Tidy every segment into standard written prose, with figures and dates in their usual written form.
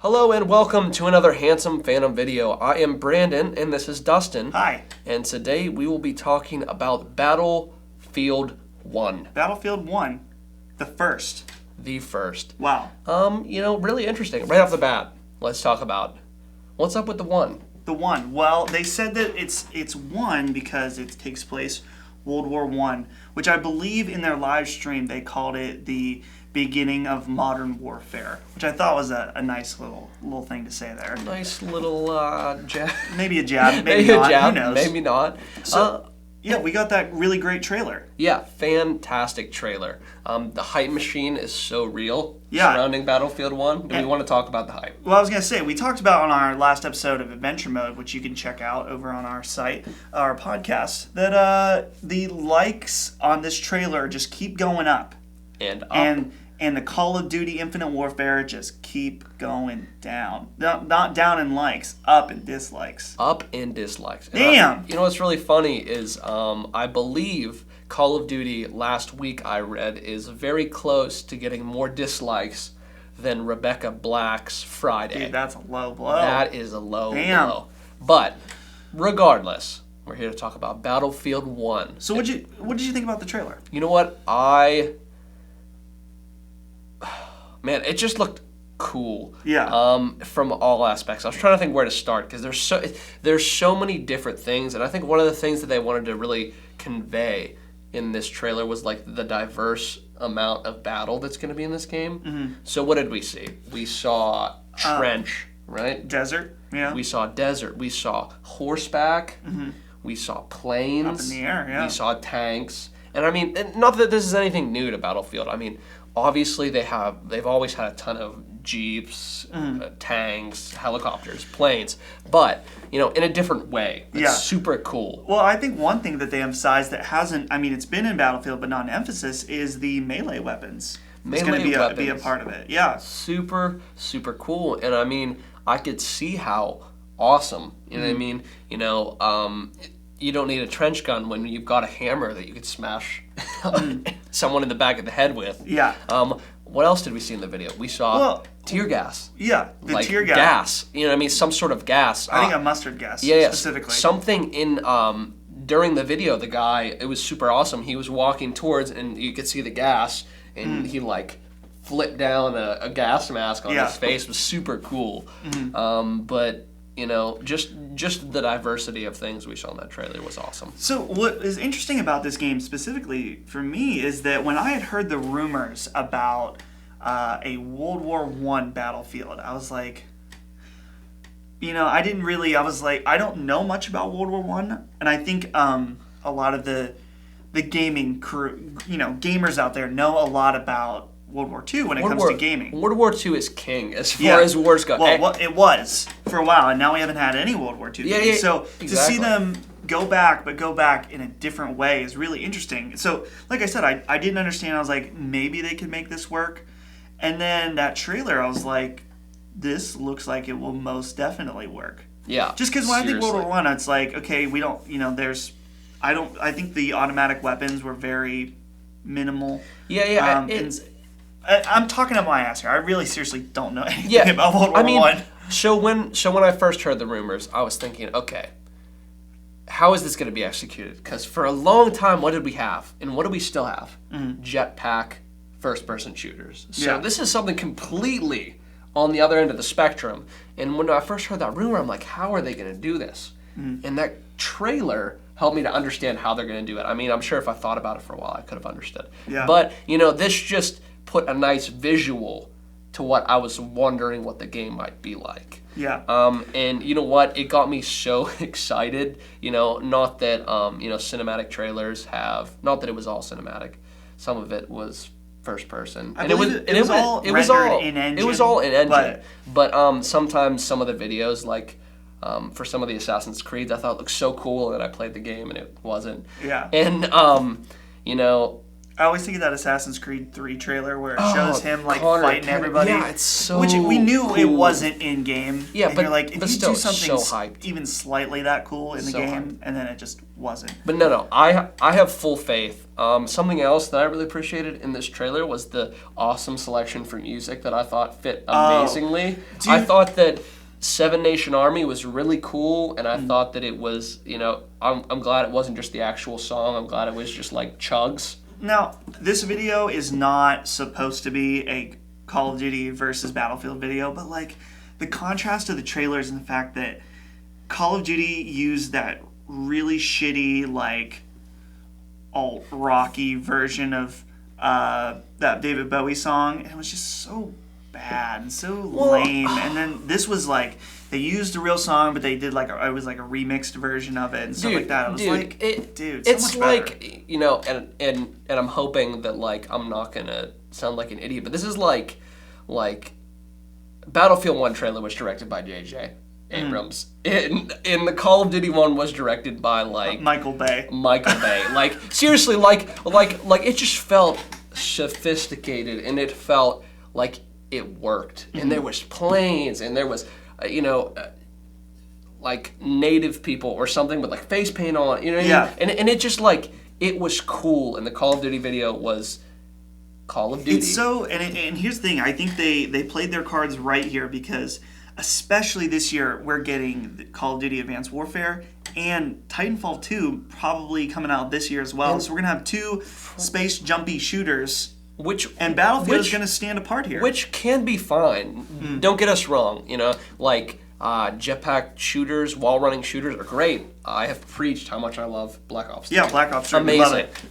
Hello and welcome to another Handsome Phantom video. I am Brandon and this is Dustin. Hi. And today we will be talking about Battlefield 1. Battlefield 1, the first. The first. Wow. Really interesting. Right off the bat, let's talk about what's up with the 1. The 1. Well, they said that it's 1 because it takes place World War I, which I believe in their live stream they called it the beginning of modern warfare, which I thought was a nice little thing to say there. Nice little jab. Maybe a jab, maybe not. A jab, Who knows? maybe not. Yeah, we got that really great trailer. Yeah, fantastic trailer. The hype machine is so real surrounding Battlefield 1. Do we want to talk about the hype? Well, I was going to say, we talked about on our last episode of Adventure Mode, which you can check out over on our site, our podcast, that the likes on this trailer just keep going up. And up. And the Call of Duty Infinite Warfare just keep going down. Not down in likes, up in dislikes. Up in dislikes. Damn! You know what's really funny is I believe Call of Duty last week I read is very close to getting more dislikes than Rebecca Black's Friday. Dude, that's a low blow. That is a low Damn. blow. But regardless, we're here to talk about Battlefield 1. So what did you think about the trailer? You know what? Man, it just looked cool. Yeah. From all aspects. I was trying to think where to start because there's so many different things, and I think one of the things that they wanted to really convey in this trailer was like the diverse amount of battle that's going to be in this game. Mm-hmm. So what did we see? We saw trench, right? Desert. Yeah. We saw desert. We saw horseback. Mm-hmm. We saw planes. Up in the air. Yeah. We saw tanks. And I mean, not that this is anything new to Battlefield. I mean, obviously they've always had a ton of jeeps, tanks, helicopters, planes, but in a different way. It's super cool. Well, I think one thing that they emphasized that hasn't, I mean, it's been in Battlefield, but not an emphasis, is the melee weapons. It's going to be a part of it. Yeah. Super, super cool. And I mean, I could see how awesome. You know what I mean? You don't need a trench gun when you've got a hammer that you could smash someone in the back of the head with. Yeah. What else did we see in the video? We saw tear gas. Yeah, the tear gas. Gas. You know what I mean? Some sort of gas. I think a mustard gas specifically. Something in during the video, the guy, it was super awesome. He was walking towards and you could see the gas and he flipped down a gas mask on his face. It was super cool. But just the diversity of things we saw in that trailer was awesome. So what is interesting about this game specifically for me is that when I had heard the rumors about a World War I Battlefield, I was like, I don't know much about World War I, and I think a lot of the gaming crew, gamers out there know a lot about World War II when it comes to gaming. World War II is king as far as wars go. Well, it was for a while, and now we haven't had any World War II games. So exactly. To see them go back in a different way is really interesting. So, like I said, I didn't understand. I was like, maybe they could make this work. And then that trailer, I was like, this looks like it will most definitely work. Yeah. Just because when I think World War I, it's like, okay, we don't, I think the automatic weapons were very minimal. Yeah. I'm talking up my ass here. I really seriously don't know anything about World War I. So when I first heard the rumors, I was thinking, okay, how is this going to be executed? Because for a long time, what did we have? And what do we still have? Jetpack first-person shooters. So this is something completely on the other end of the spectrum. And when I first heard that rumor, I'm like, how are they going to do this? And that trailer helped me to understand how they're going to do it. I mean, I'm sure if I thought about it for a while, I could have understood. Yeah. But, this just put a nice visual to what I was wondering what the game might be like. Yeah. And you know what? It got me so excited. Not that cinematic trailers have. Not that it was all cinematic. Some of it was first person. It was all in engine. It was all in engine. But sometimes some of the videos, like for some of the Assassin's Creeds, I thought looked so cool, and I played the game and it wasn't. Yeah. And I always think of that Assassin's Creed 3 trailer where it shows him like Connor, fighting everybody. Yeah, it's so which we knew cool. it wasn't in game. Yeah, and but you're like, if but you still, do something so hyped. even slightly that cool in the So game, hyped. and then it just wasn't. But no, I have full faith. Something else that I really appreciated in this trailer was the awesome selection for music that I thought fit amazingly. Dude. I thought that Seven Nation Army was really cool, and I thought that it was, I'm glad it wasn't just the actual song. I'm glad it was just like chugs. Now, this video is not supposed to be a Call of Duty versus Battlefield video, but like the contrast of the trailers and the fact that Call of Duty used that really shitty, like alt-rocky version of that David Bowie song, and it was just so bad and so lame. And then this was like they used a real song, but they did like it was like a remixed version of it and stuff like that. It was it's so much better. and I'm hoping that like I'm not gonna sound like an idiot, but this is like Battlefield 1 trailer was directed by J.J. Abrams. In the Call of Duty one was directed by like Michael Bay. Like seriously, like it just felt sophisticated, and it felt like it worked. And there was planes, and there was like native people or something with like face paint on, you know what I mean? And it just like it was cool. And the Call of Duty video was Call of Duty. It's so and here's the thing, I think they played their cards right here because especially this year, we're getting the Call of Duty Advanced Warfare and Titanfall 2 probably coming out this year as well. So we're going to have two space jumpy shooters. And Battlefield is going to stand apart here. Which can be fine. Don't get us wrong. Like jetpack shooters, wall-running shooters are great. I have preached how much I love Black Ops 2. Yeah, Black Ops 2.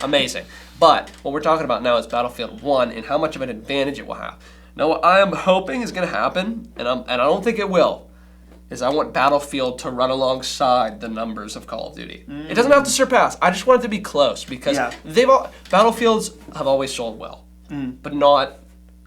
Amazing. But what we're talking about now is Battlefield 1 and how much of an advantage it will have. Now, what I am hoping is going to happen, and I don't think it will, is I want Battlefield to run alongside the numbers of Call of Duty. It doesn't have to surpass. I just want it to be close because Battlefields have always sold well, but not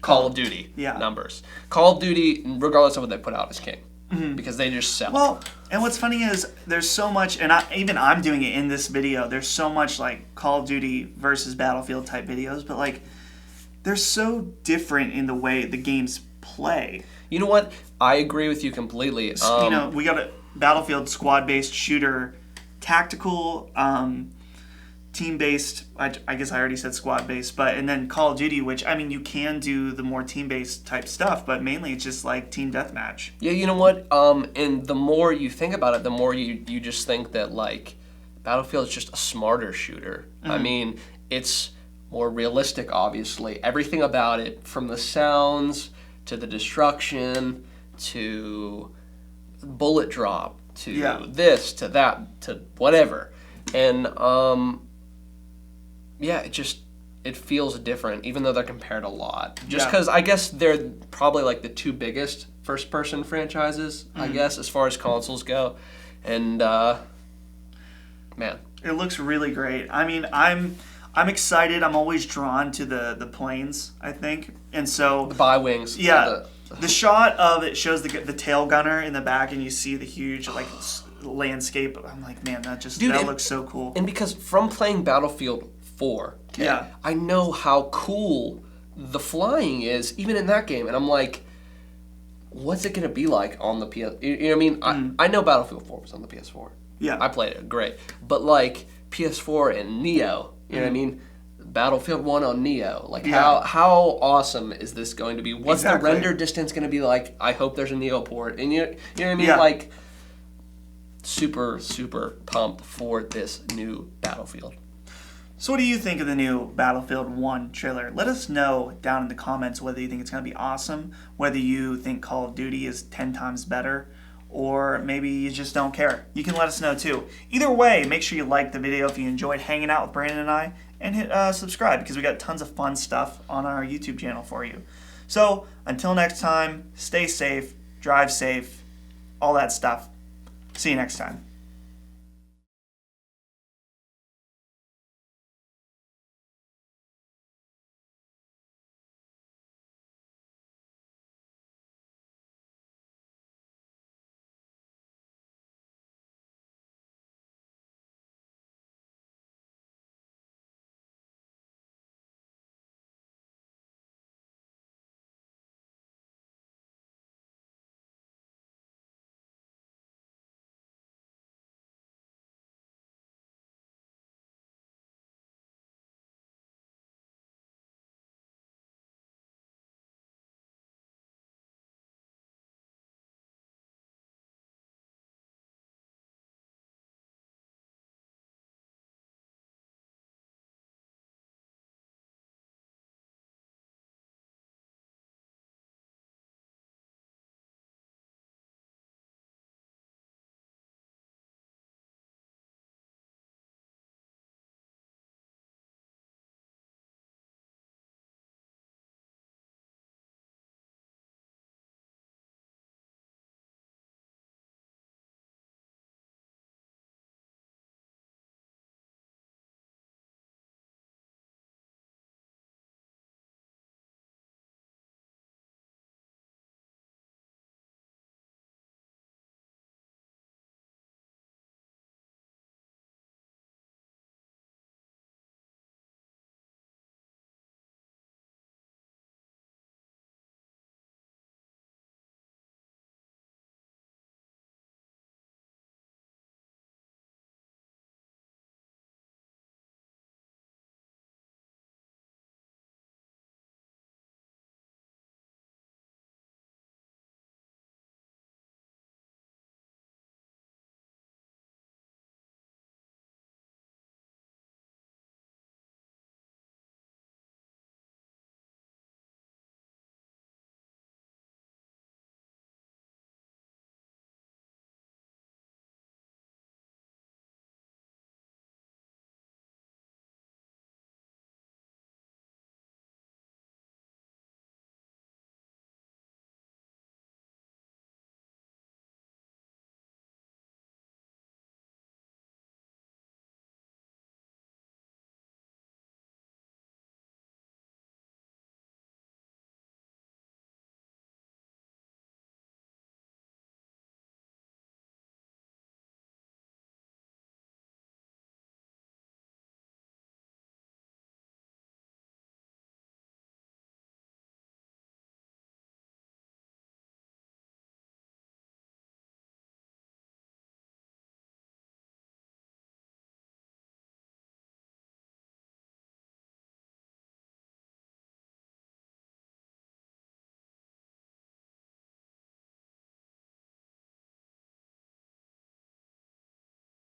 Call of Duty numbers. Call of Duty, regardless of what they put out, is king because they just sell. Well, and what's funny is there's so much, and I'm doing it in this video. There's so much like Call of Duty versus Battlefield type videos, but like they're so different in the way the games play. You know what? I agree with you completely. We got a Battlefield squad-based shooter, tactical, team-based. I guess I already said squad-based, and then Call of Duty, which you can do the more team-based type stuff, but mainly it's just like team deathmatch. Yeah, you know what? And the more you think about it, the more you just think that like Battlefield is just a smarter shooter. I mean, it's more realistic, obviously. Everything about it, from the sounds to the destruction to bullet drop to this to that to whatever, and it feels different, even though they're compared a lot. Just because I guess they're probably like the two biggest first-person franchises, I guess, as far as consoles go, and man, it looks really great. I'm excited. I'm always drawn to the planes, I think. And so the bi-wings. Yeah. The shot of it shows the tail gunner in the back and you see the huge like landscape. I'm like, man, that looks so cool. And because from playing Battlefield 4, I know how cool the flying is even in that game, and I'm like, what's it going to be like on the PS? You know what I mean? I know Battlefield 4 was on the PS4. Yeah. I played it. Great. But like PS4 and Neo, you know what I mean? Battlefield 1 on Neo. Like, how awesome is this going to be? What's the render distance going to be like? I hope there's a Neo port. And you know what I mean? Yeah. Like, super, super pumped for this new Battlefield. So what do you think of the new Battlefield 1 trailer? Let us know down in the comments whether you think it's going to be awesome, whether you think Call of Duty is 10 times better, or maybe you just don't care. You can let us know too. Either way, make sure you like the video if you enjoyed hanging out with Brandon and I, and hit subscribe because we got tons of fun stuff on our YouTube channel for you. So until next time, stay safe, drive safe, all that stuff. See you next time.